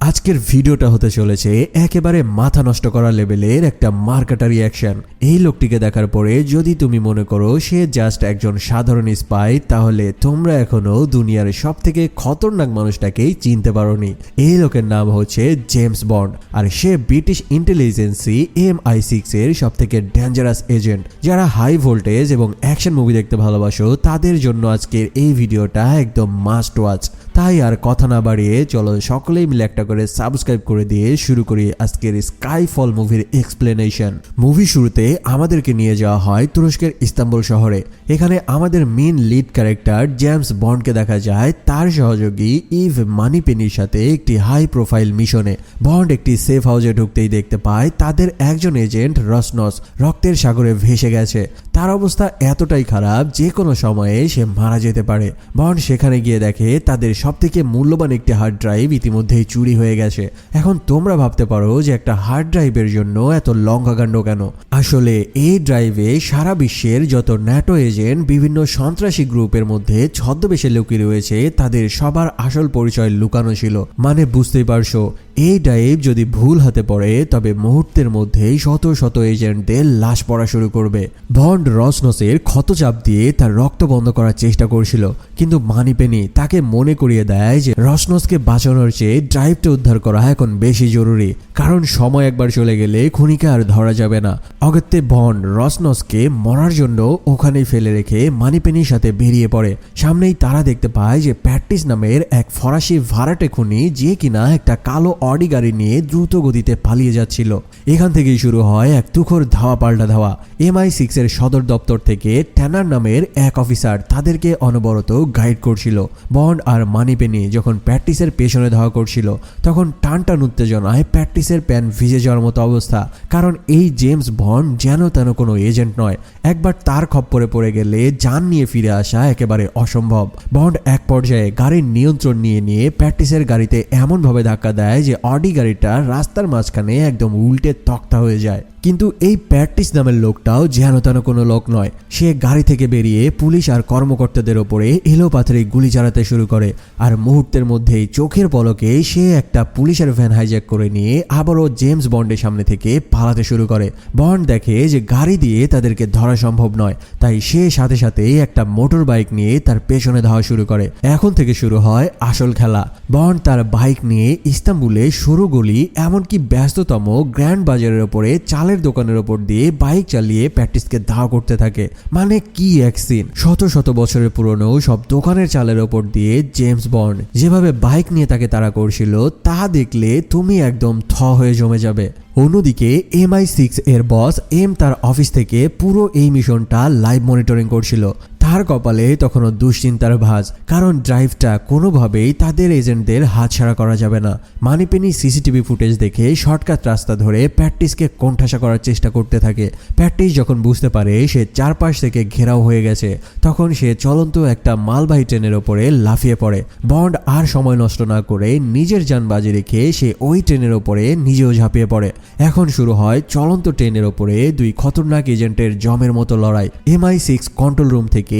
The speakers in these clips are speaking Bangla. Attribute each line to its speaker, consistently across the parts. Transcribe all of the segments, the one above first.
Speaker 1: আজকের ভিডিওটা হতে চলেছে একেবারে মাথা নষ্ট করা লেভেলের একটা মার্কাটারি অ্যাকশন। এই লোকটিকে দেখার পরে যদি তুমি মনে করো সে জাস্ট একজন সাধারণ স্পাই, তাহলে তোমরা এখনো দুনিয়ার সব থেকে খতরনাক মানুষটাকেই চিনতে পারোনি। এই লোকের নাম হচ্ছে জেমস বন্ড, আর সে ব্রিটিশ ইন্টেলিজেন্সি MI6 এর সব থেকে ডেঞ্জারাস এজেন্ট। যারা হাই ভোল্টেজ এবং অ্যাকশন মুভি দেখতে ভালোবাসো তাদের জন্য আজকের এই ভিডিওটা একদম মাস্ট ওয়াচ। তাই আর কথা না বাড়িয়ে চলো সকলেই মিলে একটা করে সাবস্ক্রাইব করে দিয়ে শুরু করি আজকের স্কাইফল মুভির এক্সপ্লেনেশন। মুভি শুরুতে আমাদেরকে নিয়ে যাওয়া হয় তুরস্কের ইস্তাম্বুল শহরে। এখানে আমাদের মেন লিড ক্যারেক্টার জেমস বন্ডকে দেখা যায় তার সহযোগী ইভ মানিপেনির সাথে একটি হাই প্রোফাইল মিশনে। বন্ড একটি সেফ হাউসে ঢুকতেই দেখতে পায় তাদের একজন এজেন্ট রসনস রক্তের সাগরে ভেসে গেছে। তার অবস্থা এতটাই খারাপ যে কোনো সময়ে সে মারা যেতে পারে। বন্ড সেখানে গিয়ে দেখে তাদের সবথেকে মূল্যবান একটি হার্ড ড্রাইভ ইতিমধ্যেই চুরি হয়ে গেছে। এখন তোমরা ভাবতে পারো যে একটা হার্ড ড্রাইভের জন্য এত লঙ্কাকাণ্ড কেন। আসলে এই ড্রাইভে সারা বিশ্বের যত ন্যাটো এজেন্ট বিভিন্ন সন্ত্রাসী গ্রুপের মধ্যে ছদ্মবেশে লুকিয়ে রয়েছে তাদের সবার আসল পরিচয় লুকানো ছিল। মানে বুঝতেই পারছো, এই ড্রাইভ যদি ভুল হাতে পড়ে তবে মুহূর্তের মধ্যেই শত শত এজেন্টদের লাশ পড়া শুরু করবে। বন্ড রসনসের ক্ষতচাপ দিয়ে তার রক্ত বন্ধ করার চেষ্টা করছিল, কিন্তু মানিপেনি তাকে মনে করিয়ে দেয় যে রসনসকে বাঁচানোর চেয়ে ড্রাইভটা উদ্ধার করা এখন বেশি জরুরি, কারণ সময় একবার চলে গেলে খুনিকে আর ধরা যাবে না। অগত্যে বন্ড রসনসকে মরার জন্য ওখানেই ফেলে রেখে মানিপেনির সাথে বেরিয়ে পড়ে। সামনেই তারা দেখতে পায় যে প্যাট্রিস নামের এক ফরাসি ভাড়াটে খুনি, যে কিনা একটা কালো অডি গাড়ি নিয়ে দ্রুত গতিতে পালিয়ে যাচ্ছিল। এখান থেকেই শুরু হয় এক তুখোর ধাওয়া পাল্টা ধাওয়া। MI6 এর সদর দপ্তর থেকে ট্যানার নামের এক অফিসার তাদেরকে অনবরত গাইড করছিল। বন্ড আর মানিপেনি যখন প্যাট্রিসের পেছনে ধাওয়া করছিল তখন টানটান উত্তেজনায় প্যাট্রিসের প্যান ভিজে যাওয়ার মতো অবস্থা, কারণ এই জেমস বন্ড যেন তেন কোনো এজেন্ট নয়। একবার তার খপ্পরে পড়ে গেলে জান নিয়ে ফিরে আসা একেবারে অসম্ভব। বন্ড এক পর্যায়ে গাড়ির নিয়ন্ত্রণ নিয়ে প্যাট্রিসের গাড়িতে এমনভাবে ধাক্কা দেয় যে অডি গাড়িটা রাস্তার মাঝখানে একদম উল্টে তক্তা হয়ে যায়। কিন্তু এই প্যাট্রিস নামের লোকটাও যেন তেন কোনো লোক নয়। সে গাড়ি থেকে বেরিয়ে পুলিশ আর কর্মকর্তাদের ওপরে এলোপাথারি গুলি চালাতে শুরু করে, আর মুহূর্তের মধ্যেই চোখের পলকে সে একটা পুলিশের ভ্যান হাইজ্যাক করে নিয়ে আবারও জেমস বন্ডের সামনে থেকে পালাতে শুরু করে। বন্ড দেখে যে গাড়ি দিয়ে তাদেরকে ধরা সম্ভব নয়, তাই সে সাথে সাথে একটা মোটর বাইক নিয়ে তার পেছনে ধাওয়া শুরু করে। এখন থেকে শুরু হয় আসল খেলা। বন্ড তার বাইক নিয়ে ইস্তাম্বুলে সরু গলি এমনকি ব্যস্ততম গ্র্যান্ড বাজারের ওপরে চালের দোকানের ওপর দিয়ে বাইক চালিয়ে প্যাট্রিসকে ধাওয়া করতে থাকে। মানে কি এক সিন! শত শত বছরের পুরনো সব দোকানের চালের ওপর দিয়ে জেমস বন্ড যেভাবে বাইক নিয়ে তাকে তাড়া করছিল তা দেখলে তুমি একদম থ হয়ে জমে যাবে। অন্যদিকে MI6 এর বস তার অফিস থেকে পুরো এই মিশনটা লাইভ মনিটরিং করছিল। তার কপালে তখনও দুশ্চিন্তার ভাঁজ, কারণ ড্রাইভটা কোনোভাবেই তাদের এজেন্টদের হাতছাড়া করা যাবে না। মানিপেনি সিসিটিভি ফুটেজ দেখে শর্টকাট রাস্তা ধরে প্যাট্রিসকে কোণঠাসা করার চেষ্টা করতে থাকে। প্যাট্রিস যখন বুঝতে পারে সে চারপাশ থেকে ঘেরাও হয়ে গেছে তখন সে চলন্ত একটা মালবাহী ট্রেনের ওপরে লাফিয়ে পড়ে। বন্ড আর সময় নষ্ট না করে নিজের যান বাজি রেখে সে ওই ট্রেনের ওপরে নিজেও ঝাঁপিয়ে পড়ে। এখন শুরু হয় চলন্ত ট্রেনের ওপরে দুই খতরনাক এজেন্টের জমের মতো লড়াই। MI6 কন্ট্রোল রুম থেকে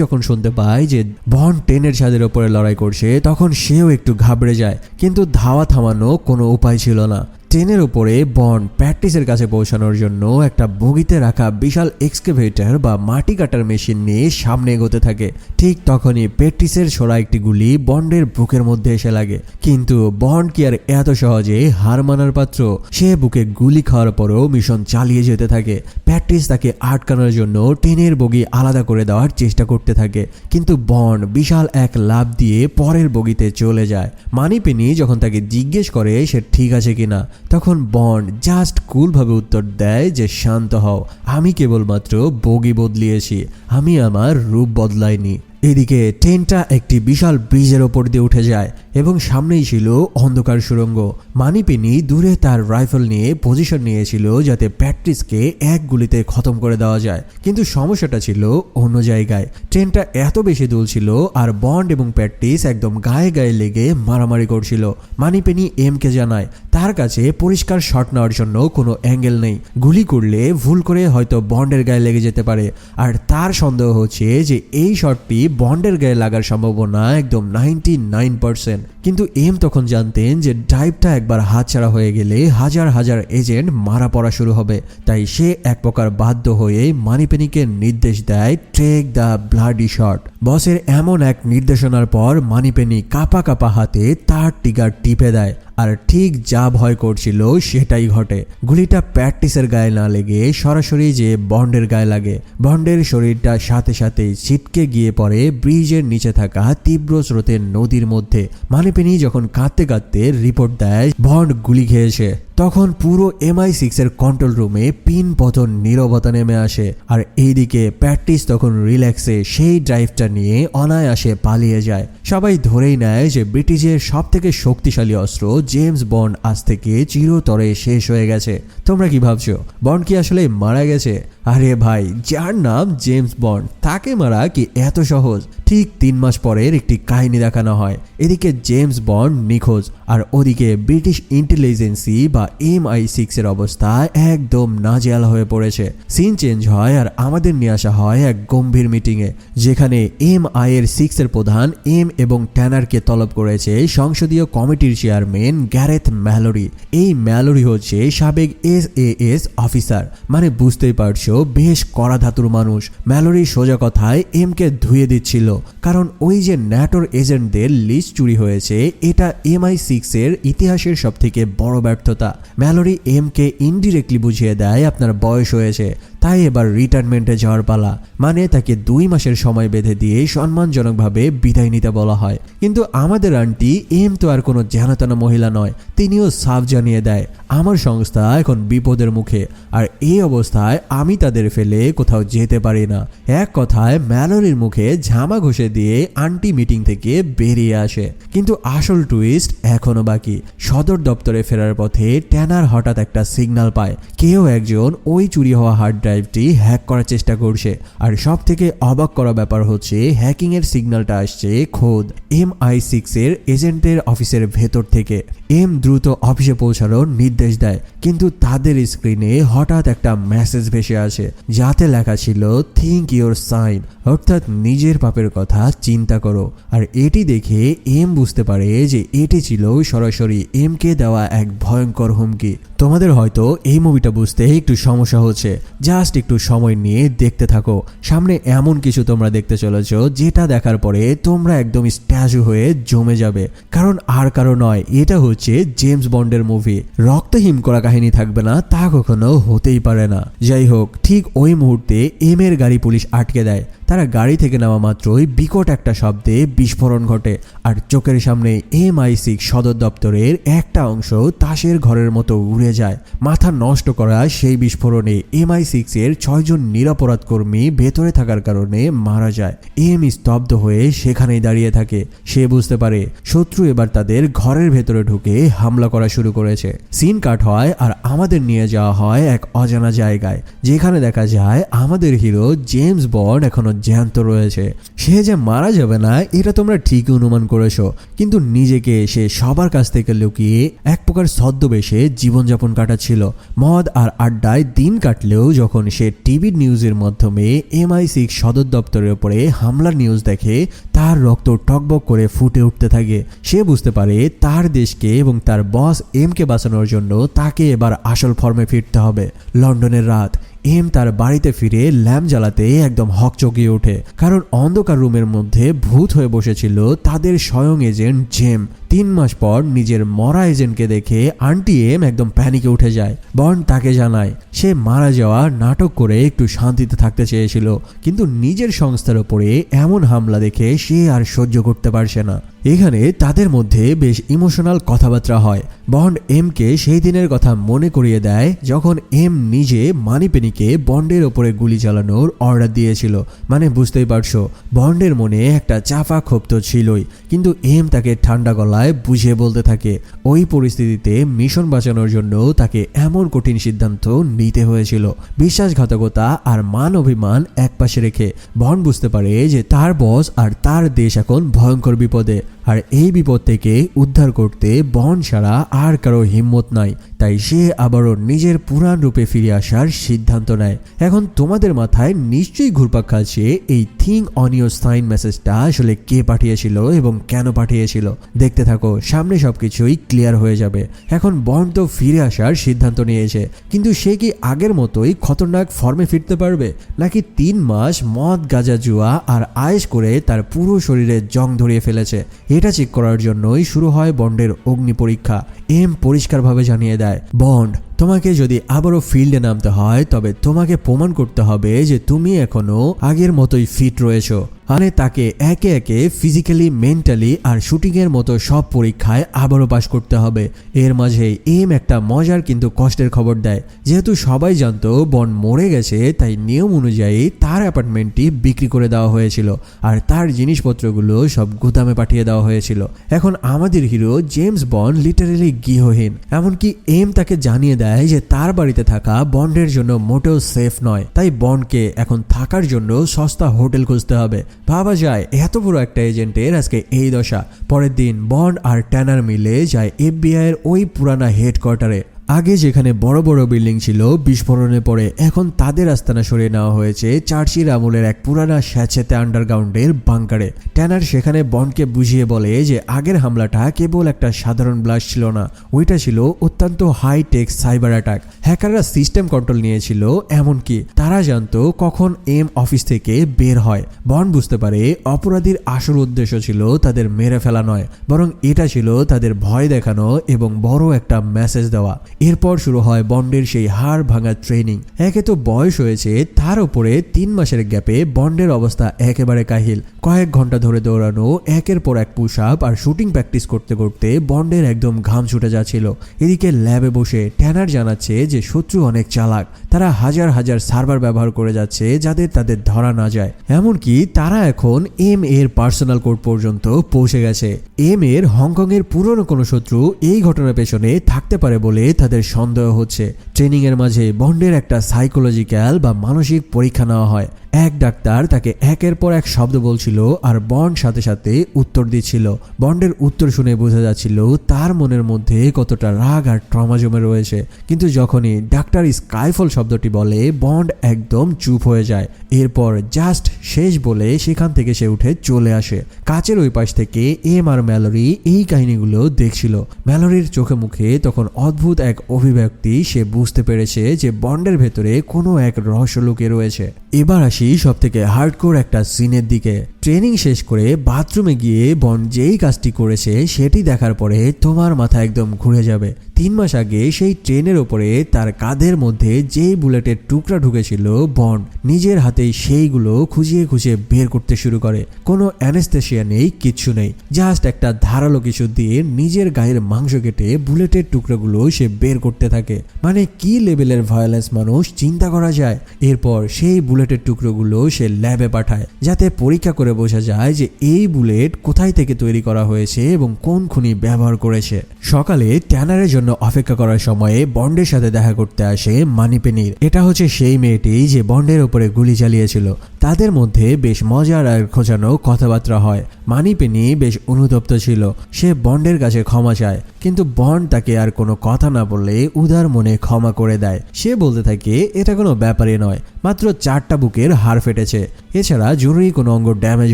Speaker 1: যখন শুনতে পায় যে বন্ড ট্রেনের ছাদের ওপরে লড়াই করছে তখন সেও একটু ঘাবড়ে যায়, কিন্তু ধাওয়া থামানো কোনো উপায় ছিল না। ট্রেনের উপরে বন্ড প্যাট্রিসের কাছে পৌঁছানোর জন্য একটা বগিতে রাখা বিশাল এক্সকেভেটর বা মাটি কাটার মেশিন নিয়ে সামনে এগোতে থাকে। ঠিক তখনই প্যাট্রিসের ছোড়া একটি গুলি বন্ডের বুকের মধ্যে এসে লাগে, কিন্তু বন্ড কি আর এত সহজে হার মানার পাত্র? সে বুকে গুলি খাওয়ার পরও মিশন চালিয়ে যেতে থাকে। প্যাট্রিস তাকে আটকানোর জন্য ট্রেনের বগি আলাদা করে দেওয়ার চেষ্টা করতে থাকে, কিন্তু বন্ড বিশাল এক লাফ দিয়ে পরের বগিতে চলে যায়। মানিপেনি যখন তাকে জিজ্ঞেস করে সে ঠিক আছে কিনা, তখন বন্ড জাস্ট কুলভাবে উত্তর দেয় যে শান্ত হও, আমি কেবলমাত্র বগি বদলিয়েছি, আমি আমার রূপ বদলাইনি। এদিকে ট্রেনটা একটি বিশাল ব্রিজের ওপর দিয়ে উঠে যায় এবং সামনেই ছিল অন্ধকার সুড়ঙ্গ। মানিপেনি দূরে তার রাইফেল নিয়ে পজিশন নিয়েছিল যাতে প্যাট্রিসকে এক গুলিতে খতম করে দেওয়া যায়, কিন্তু সমস্যাটা ছিল অন্য জায়গায়। ট্রেনটা এত বেশি দুলছিল আর বন্ড এবং প্যাট্রিস একদম গায়ে গায়ে লেগে মারামারি করছিল। মানিপেনি কে জানায় তার কাছে পরিষ্কার শট নেওয়ার জন্য কোনো অ্যাঙ্গেল নেই। গুলি করলে ভুল করে হয়তো বন্ডের গায়ে লেগে যেতে পারে, আর তার সন্দেহ হচ্ছে যে এই শটটি বন্ডের গায়ে লাগার সম্ভাবনা একদম 99%। কিন্তু এম তখন জানতেন যে ড্রাইভটা একবার হাতছাড়া হয়ে গেলে হাজার হাজার এজেন্ট মারা পড়া শুরু হবে। তাই সে এক প্রকার বাধ্য হয়ে মানিপেনিকে নির্দেশ দেয়, টেক দ্য ব্লাডি শট। বসের এমন এক নির্দেশনার পর মানিপেনি কাঁপা কাঁপা হাতে তার ট্রিগার টিপে দেয়, আর ঠিক যা ভয় করছিল সেটাই ঘটে। গুলিটা প্র্যাকটিসের গায়ে না লেগে সরাসরি যে বন্ডের গায়ে লাগে। বন্ডের শরীরটা সাথে সাথেই ছিটকে গিয়ে পড়ে ব্রিজের নিচে থাকা তীব্র স্রোতের নদীর মধ্যে। মানিপেনি যখন কাঁদতে কাঁদতে রিপোর্ট দেয় বন্ড গুলি খেয়েছে, তখন পুরো MI6 এর কন্ট্রোল রুমে পিন পতন নীরবতা নেমে আসে। আর এইদিকে প্র্যাকটিস তখন রিল্যাক্সে সেই ড্রাইভটা নিয়ে অনায়াসে পালিয়ে যায়। সবাই ধরেই নেয় যে ব্রিটিশের সব থেকে শক্তিশালী অস্ত্র জেমস বন্ড আজ থেকে চিরতরে শেষ হয়ে গেছে। তোমরা কি ভাবছো, বন্ড কি আসলে মারা গেছে? আরে ভাই, যার নাম জেমস বন্ড তাকে মারা কি এত সহজ? ঠিক 3 মাস পরের একটি কাহিনী দেখানো হয়। এদিকে জেমস বন্ড নিখোঁজ, আর ওদিকে ব্রিটিশ ইন্টেলিজেন্সি বা MI6 এর অবস্থা একদম নাজেহাল হয়ে পড়েছে। সিন চেঞ্জ হয় আর আমাদের নিয়ে আসা হয় এক গম্ভীর মিটিংয়ে, যেখানে MI6 এর প্রধান এম এবং ট্যানারকে তলব করেছে সংসদীয় কমিটির চেয়ারম্যান গ্যারেথ ম্যালোরি। এই ম্যালোরি হচ্ছে সাবেক SAS অফিসার, মানে বুঝতেই পারছো বেশ কড়া ধাতুর মানুষ। ম্যালোরি সোজা কথায় এমকে ধুয়ে দিচ্ছিল, কারণ ওই যে ন্যাটোর এজেন্টদের লিস্ট চুরি হয়েছে, এটা MI6 এর ইতিহাসের সব থেকে বড় ব্যর্থতা। ম্যালোরি এমকে ইনডিরেক্টলি বুঝিয়ে দেয় আপনার বয়স হয়েছে, তাই এবার রিটায়ারমেন্টে যাওয়ার পালা। মানে তাকে 2 মাসের সময় বেঁধে দিয়ে সম্মানজনকভাবে বিদায় নিতে বলা হয়। কিন্তু আমাদের আন্টি এম তো আর কোনো জানাতানা মহিলা নয়, তিনিও সাফ জানিয়ে দেয় আমার সংস্থা এখন বিপদের মুখে, আর এই অবস্থায় আমি তাদের ফেলে কোথাও যেতে পারি না। এক কথায় ম্যালোরির মুখে ঝামা ঘষে দিয়ে আন্টি মিটিং থেকে বেরিয়ে আসে। কিন্তু আসল টুইস্ট এখনো বাকি। সদর দপ্তরে ফেরার পথে ট্যানার হঠাৎ একটা সিগন্যাল পায়, কেউ একজন ওই চুরি হওয়া হার্ড ড্রাইভটি হ্যাক করার চেষ্টা করছে। আর সব থেকে অবাক করা ব্যাপার হচ্ছে হ্যাকিং এর সিগন্যালটা আসছে খোদ MI6 এর এজেন্টের অফিসের ভেতর থেকে। এম দ্রুত অফিসে পৌঁছানোর নির্দেশ দেয়, কিন্তু তাদের স্ক্রিনে হঠাৎ একটা মেসেজ ভেসে আসে, যাতে লেখা ছিল থিঙ্ক ইওর সাইন, অর্থাৎ নিজের পাপের কথা চিন্তা করো। আর এটি দেখে এম বুঝতে পারে যে এটি ছিল সরাসরি এমকে দেওয়া এক ভয়ঙ্কর হুমকি। তোমাদের হয়তো এই মুভিটা বুঝতে একটু সমস্যা হচ্ছে, জাস্ট একটু সময় নিয়ে দেখতে থাকো। সামনে এমন কিছু তোমরা দেখতে চলেছ যেটা দেখার পরে তোমরা একদম স্ট্যাচু হয়ে জমে যাবে। কারণ আর কারো নয়, এটা হচ্ছে জেমস বন্ডের মুভি। রক্তহীন করা কাহিনী থাকবে না তা কখনো হতেই পারে না। যাই হোক, ঠিক ওই মুহূর্তে এম এর গাড়ি পুলিশ আটকে দেয়। তারা গাড়ি থেকে নামা মাত্রই বিকট একটা শব্দে বিস্ফোরণ ঘটে, আর চোখের সামনে MI6 সদর দপ্তরের একটা অংশ তাসের ঘরের মতো উড়ে যায়। মাথা নষ্ট করা সেই বিস্ফোরণে MI6 এর 6 জন নিরাপরাধ কর্মী ভেতরে থাকার কারণে মারা যায়। এম স্তব্ধ হয়ে সেখানেই দাঁড়িয়ে থাকে। সে বুঝতে পারে শত্রু এবার তাদের ঘরের ভেতরে ঢুকে হামলা করা শুরু করেছে। সিন কাট হয় আর আমাদের নিয়ে যাওয়া হয় এক অজানা জায়গায়, যেখানে দেখা যায় আমাদের হিরো জেমস বন্ড এখনো জ্যান্ত রয়েছে। সে যে মারা যাবে না এটা তোমরা ঠিকই অনুমান করেছো, কিন্তু নিজেকে সে সবার কাছ থেকে লুকিয়ে এক প্রকার ছদ্মবেশে জীবনযাপন কাটাচ্ছিল। মদ আর আড্ডায় দিন কাটলেও যখন সে টিভি নিউজের মাধ্যমে MI6 সদর দপ্তরের উপরে হামলার নিউজ দেখে, তার রক্ত টকবক করে ফুটে উঠতে থাকে। সে বুঝতে পারে তার দেশকে এবং তার বস এমকে বাঁচানোর জন্য তাকে এবার আসল ফর্মে ফিরতে হবে। লন্ডনের রাত। এম তার বাড়িতে ফিরে ল্যাম্প জ্বালাতে একদম হকচকিয়ে ওঠে, কারণ অন্ধকার রুমের মধ্যে ভূত হয়ে বসেছিল তাদের স্বয়ং এজেন্ট জেম। 3 মাস পর নিজের মরা এজেন্টকে দেখে আন্টি এম একদম প্যানিকে উঠে যায়। বন্ড তাকে জানায় সে মারা যাওয়া নাটক করে একটু শান্তিতে থাকতে চেয়েছিল, কিন্তু নিজের সংস্থার উপরে এমন হামলা দেখে সে আর সহ্য করতে পারছে না। এখানে তাদের মধ্যে বেশ ইমোশনাল কথাবার্তা হয়। বন্ড এমকে সেই দিনের কথা মনে করিয়ে দেয় যখন এম নিজে মানিপেনিকে বন্ডের ওপরে গুলি চালানোর অর্ডার দিয়েছিল। মানে বুঝতেই পারছো, বন্ডের মনে একটা চাপা ক্ষোভ তো ছিলই, কিন্তু এম তাকে ঠান্ডা গলায় বুঝিয়ে বলতে থাকে ওই পরিস্থিতিতে মিশন বাঁচানোর জন্য তাকে এমন কঠিন সিদ্ধান্ত নিতে হয়েছিল। বিশ্বাসঘাতকতা আর মান অভিমান একপাশে রেখে বন্ড বুঝতে পারে যে তার বস আর তার দেশ এখন ভয়ঙ্কর বিপদে। আর এই বিপদ থেকে উদ্ধার করতে বন্ড ছাড়া আর কারো হিম্মত নাই। তাই সে আবারও নিজের পুরান রূপে ফিরে আসার সিদ্ধান্ত নেয়। এখন তোমাদের মাথায় নিশ্চয়ই ঘুরপাক খাচ্ছে এই থিং অন ইওর সাইন মেসেজটা আসলে কে পাঠিয়েছিল এবং কেন পাঠিয়েছিল। দেখতে থাকো, সামনে সবকিছুই ক্লিয়ার হয়ে যাবে। এখন বন্ড তো ফিরে আসার সিদ্ধান্ত নিয়েছে, কিন্তু সে কি আগের মতোই খতরনাক ফর্মে ফিরতে পারবে, নাকি 3 মাস মদ গাঁজা জুয়া আর আয়েশ করে তার পুরো শরীরে জং ধরিয়ে ফেলেছে? এটা চেক করার জন্যই শুরু হয় বন্ডের অগ্নি পরীক্ষা। এম পরিষ্কারভাবে জানিয়ে দেয়, বন্ড, তোমাকে যদি আবারও ফিল্ডে নামতে হয় তবে তোমাকে প্রমাণ করতে হবে যে তুমি এখনো আগের মতোই ফিট রয়েছো। মানে তাকে একে একে ফিজিক্যালি, মেন্টালি আর শুটিংয়ের মতো সব পরীক্ষায় আবারও পাশ করতে হবে। এর মাঝে এম একটা মজার কিন্তু কষ্টের খবর দেয়। যেহেতু সবাই জানতো বন্ড মরে গেছে, তাই নিয়ম অনুযায়ী তার অ্যাপার্টমেন্টটি বিক্রি করে দেওয়া হয়েছিল আর তার জিনিসপত্রগুলো সব গুদামে পাঠিয়ে দেওয়া হয়েছিল। এখন আমাদের হিরো জেমস বন্ড লিটারেলি গৃহহীন। এমনকি এম তাকে জানিয়ে দেয় যে তার বাড়িতে থাকা বন্ডের জন্য মোটেও সেফ নয়, তাই বন্ডকে এখন থাকার জন্য সস্তা হোটেল খুঁজতে হবে। ভাবা যায় এত বড় একটা এজেন্টের আজকে এই দশা। পরের দিন বন্ড আর ট্যানার মিলে যায় FBI এর ওই পুরানা হেডকোয়ার্টারে। আগে যেখানে বড় বড় বিল্ডিং ছিল, বিস্ফোরণে পড়ে এখন তাদের আস্তানা সরিয়ে নেওয়া হয়েছে চার্চির আমলের এক পুরানা স্যাঁতসেঁতে আন্ডারগ্রাউন্ডের বাংকারে। ট্যানার সেখানে বন্ডকে বুঝিয়ে বলে যে আগের হামলাটা কেবল একটা সাধারণ ব্লাস্ট ছিল না, ওইটা ছিল অত্যন্ত হাইটেক সাইবার অ্যাটাক। হ্যাকাররা সিস্টেম কন্ট্রোল নিয়েছিল, এমনকি তারা জানতো কখন এম অফিস থেকে বের হয়। বন্ড বুঝতে পারে অপরাধীর আসল উদ্দেশ্য ছিল তাদের মেরে ফেলা নয়, বরং এটা ছিল তাদের ভয় দেখানো এবং বড় একটা মেসেজ দেওয়া। এরপর শুরু হয় বন্ডের সেই হাড় ভাঙা ট্রেনিং। একে তো বয়স হয়েছে, তার উপরে 3 মাসের গ্যাপে বন্ডের অবস্থা একেবারে কাহিল। কয়েক ঘন্টা ধরে দৌড়ানো, একের পর এক পুশ আপ আর শুটিং প্র্যাকটিস করতে করতে বন্ডের একদম ঘাম ছুটে যাচ্ছিল। এদিকে ল্যাবে বসে ট্যানার জানাচ্ছে যে শত্রু অনেক চালাক, তারা হাজার হাজার সার্ভার ব্যবহার করে যাচ্ছে যাদের তাদের ধরা না যায়। এমনকি তারা এখন এম এর পার্সোনাল কোড পর্যন্ত পৌঁছে গেছে। এম এর হংকং এর পুরনো কোনো শত্রু এই ঘটনার পেছনে থাকতে পারে বলে তাদের সন্দেহ হচ্ছে। ট্রেনিং এর মাঝে বন্ডের একটা সাইকোলজিক্যাল বা মানসিক পরীক্ষা নেওয়া হয়। এক ডাক্তার তাকে একের পর এক শব্দ বলছিল আর বন্ড সাথে সাথে উত্তর দিচ্ছিল। বন্ডের উত্তর শুনে বোঝা যাচ্ছিল তার মনের মধ্যে কতটা রাগ আর ট্রমা জমে রয়েছে। কিন্তু যখনই ডাক্তার স্কাইফল শব্দটি বলে, বন্ড একদম চুপ হয়ে যায়। এরপর জাস্ট শেষ বলে সেখান থেকে সে উঠে চলে আসে। কাচের ওই পাশ থেকে এম আর ম্যালোরি এই কাহিনীগুলো দেখছিল। ম্যালোরির চোখে মুখে তখন অদ্ভুত এক অভিব্যক্তি। সে বুঝতে পেরেছে যে বন্ডের ভেতরে কোনো এক রহস্য লুকিয়ে রয়েছে। এবার আসি সব থেকে হার্ডকোর একটা সিনের দিকে। ট্রেনিং শেষ করে বাথরুমে গিয়ে বন্ড যেই কাজটি করেছে সেটি দেখার পরে তোমার মাথা একদম ঘুরে যাবে। 3 মাস আগে সেই ট্রেনের ওপরে তার কাঁধের মধ্যে যেই বুলেটের টুকরা ঢুকেছিল, বন্ড নিজের হাতেই সেইগুলো খুঁজিয়ে খুঁজিয়ে বের করতে শুরু করে। কোনো অ্যানেস্থেশিয়া নেই, কিচ্ছু নেই, জাস্ট একটা ধারালো কিছু দিয়ে নিজের গায়ের মাংস কেটে বুলেটের টুকরাগুলো সে বের করতে থাকে। মানে কি লেভেলের ভায়োলেন্স মানুষ চিন্তা করা যায়। এরপর সেই বুলেটের টুকরোগুলো সে ল্যাবে পাঠায় যাতে পরীক্ষা করে বোঝা যায় যে এই বুলেট কোথায় থেকে তৈরি করা হয়েছে এবং কোন খুনি ব্যবহার করেছে। সকালে ট্যানারের জন্য অপেক্ষা করার সময়ে বন্ডের সাথে দেখা করতে আসে মানিপেনির। এটা হচ্ছে সেই মেয়েটি যে বন্ডের উপরে গুলি চালিয়েছিল। তাদের মধ্যে বেশ মজার আর খোঁজানো কথাবার্তা হয়। মানিপেনি বেশ অনুতপ্ত ছিল। সে বন্ডের কাছে ক্ষমা চায়, কিন্তু বন্ড তাকে আর কোনো কথা না বললে উদার মনে ক্ষমা করে দেয়। সে বলতে থাকে এটা কোনো ব্যাপারই নয়, মাত্র 4টা বুকের হাড় ফেটেছে, এছাড়া জরুরি কোনো অঙ্গ ড্যামেজ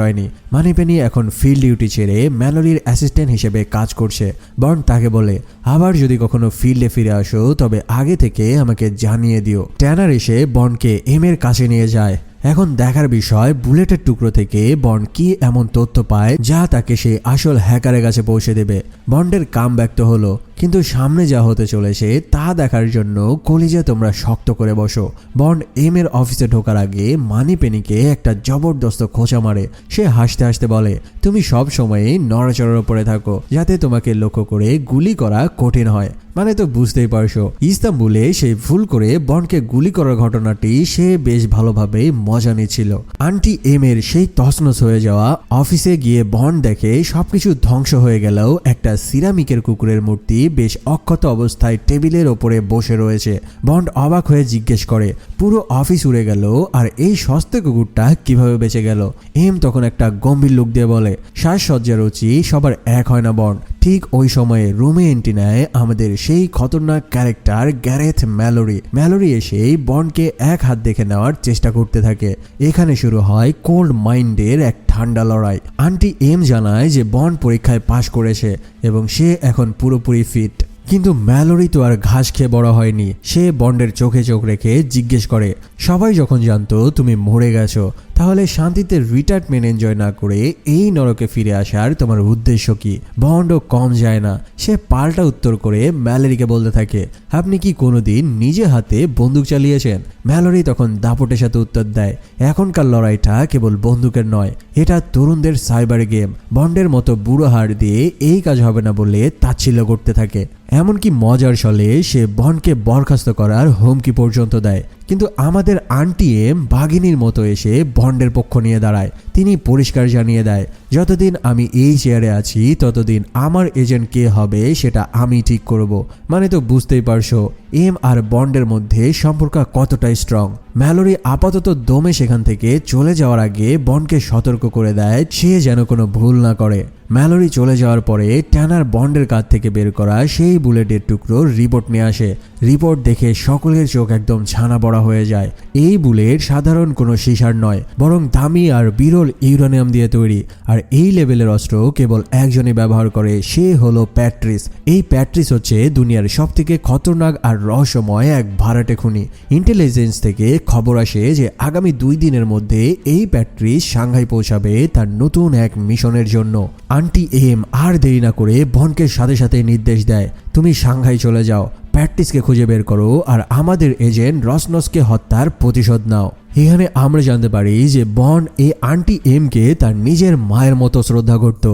Speaker 1: হয়নি। মানিপেনি এখন ফিল্ড ডিউটি ছেড়ে ম্যালোরির অ্যাসিস্ট্যান্ট হিসেবে কাজ করছে। বন্ড তাকে বলে, আবার যদি কখনো ফিল্ডে ফিরে আসো তবে আগে থেকে আমাকে জানিয়ে দিও। ট্যানার এসে বন্ডকে এম এর কাছে নিয়ে যায়। এখন দেখার বিষয় বুলেটের টুকরো থেকে বন্ড কি এমন তথ্য পায় যা তাকে সেই আসল হ্যাকারের কাছে পৌঁছে দেবে। বন্ডের কাম ব্যক্ত হলো, কিন্তু সামনে যা হতে চলেছে তা দেখার জন্য কলিজা তোমরা শক্ত করে বসো। বন্ড এম এর অফিসে ঢোকার আগে মানিপেনিকে একটা জবরদস্ত খোঁচা মারে। সে হাসতে হাসতে বলে, তুমি সব সময়ই নড়াচড়ার উপরে থাকো যাতে তোমাকে লক্ষ্য করে গুলি করা কঠিন হয়। মানে তো বুঝতেই পারছো, ইস্তাম্বুলে সেই ভুল করে বন্ডকে গুলি করার ঘটনাটি সে বেশ ভালোভাবে মজা নিচ্ছিল। আন্টি এম এর সেই তছনছ হয়ে যাওয়া অফিসে গিয়ে বন্ড দেখে সবকিছু ধ্বংস হয়ে গেলেও একটা সিরামিকের কুকুরের মূর্তি বেশ অক্ষত অবস্থায় টেবিলের ওপরে বসে রয়েছে। বন্ড অবাক হয়ে জিজ্ঞেস করে, পুরো অফিস উড়ে গেল আর এই সস্তা কুকুরটা কিভাবে বেঁচে গেল? এম তখন একটা গম্ভীর লুক দিয়ে বলে, সাজসজ্জার রুচি সবার এক হয় না বন্ড। ঠিক ওই সময়ে রুমে এন্ট্রি নেয় আমাদের সেই খতরনাক ক্যারেক্টার গ্যারেথ ম্যালোরি। ম্যালোরি এসে বন্ডকে এক হাত দেখে নেওয়ার চেষ্টা করতে থাকে। এখানে শুরু হয় কোল্ড মাইন্ডের এক ঠান্ডা লড়াই। আন্টি এম জানায় যে বন্ড পরীক্ষায় পাশ করেছে এবং সে এখন পুরোপুরি ফিট। কিন্তু ম্যালোরি তো আর ঘাস খেয়ে বড় হয়নি। সে বন্ডের চোখে চোখ রেখে জিজ্ঞেস করে, সবাই যখন জানতো তুমি মরে গেছো, তাহলে শান্তিতে রিটায়ারমেন্ট এনজয় না করে এই নরকে ফিরে আসার তোমার উদ্দেশ্য কি? বন্ডও কম যায় না। সে পাল্টা উত্তর করে ম্যালোরিকে বলতে থাকে, আপনি কি কোনোদিন নিজে হাতে বন্দুক চালিয়েছেন? ম্যালোরি তখন দাপটের সাথে উত্তর দেয়, এখনকার লড়াইটা কেবল বন্দুকের নয়, এটা তরুণদের সাইবার গেম। বন্ডের মতো বুড়ো হাড় দিয়ে এই কাজ হবে না বলে তাচ্ছিল্য করতে থাকে। এমনকি মজার ছলে সে বন্ডকে বরখাস্ত করার হুমকি পর্যন্ত দেয়। কিন্তু আমাদের আন্টি এম বাঘিনীর মতো এসে বন্ডের পক্ষ নিয়ে দাঁড়ায়। তিনি পরিষ্কার জানিয়ে দেয়, যতদিন আমি এই চেয়ারে আছি ততদিন আমার এজেন্ট কে হবে সেটা আমি ঠিক করব। মানে তো বুঝতেই পারছো এম আর বন্ডের মধ্যে সম্পর্ক কতটা স্ট্রং। ম্যালোরি আপাতত দমে সেখান থেকে চলে যাওয়ার আগে বন্ডকে সতর্ক করে দেয় সে যেন কোনো ভুল না করে। ম্যালোরি চলে যাওয়ার পরে ট্যানার বন্ডের কাছ থেকে বের করা সেই বুলেটের টুকরো রিপোর্ট নিয়ে আসে। রিপোর্ট দেখে সকলের চোখ একদম ছানা বড়া হয়ে যায়। এই বুলেট সাধারণ কোনো সিসার নয়, বরং দামি আর বিরল ইউরেনিয়াম দিয়ে তৈরি। আর এই লেভেলের অস্ত্র কেবল একজনই ব্যবহার করে, সে হলো প্যাট্রিস। এই প্যাট্রিস হচ্ছে দুনিয়ার সবথেকে খতরনাক আর রহস্যময় এক ভাড়াটে খুনি। ইন্টেলিজেন্স থেকে খবর আসে যে আগামী 2 দিনের মধ্যে এই প্যাট্রিস সাংহাই পৌঁছাবে তার নতুন এক মিশনের জন্য। আন্টি এম আর দেরি না করে বন্ডকে সাথে সাথে নির্দেশ দেয়, তুমি সাংহাই চলে যাও, প্যাট্রিসকে খুঁজে বের করো আর আমাদের এজেন্ট রসনসকে হত্যার প্রতিশোধ নাও। এখানে আমরা জানতে পারি যে বন্ড এই আন্টি এম কে তার নিজের মায়ের মতো শ্রদ্ধা করত,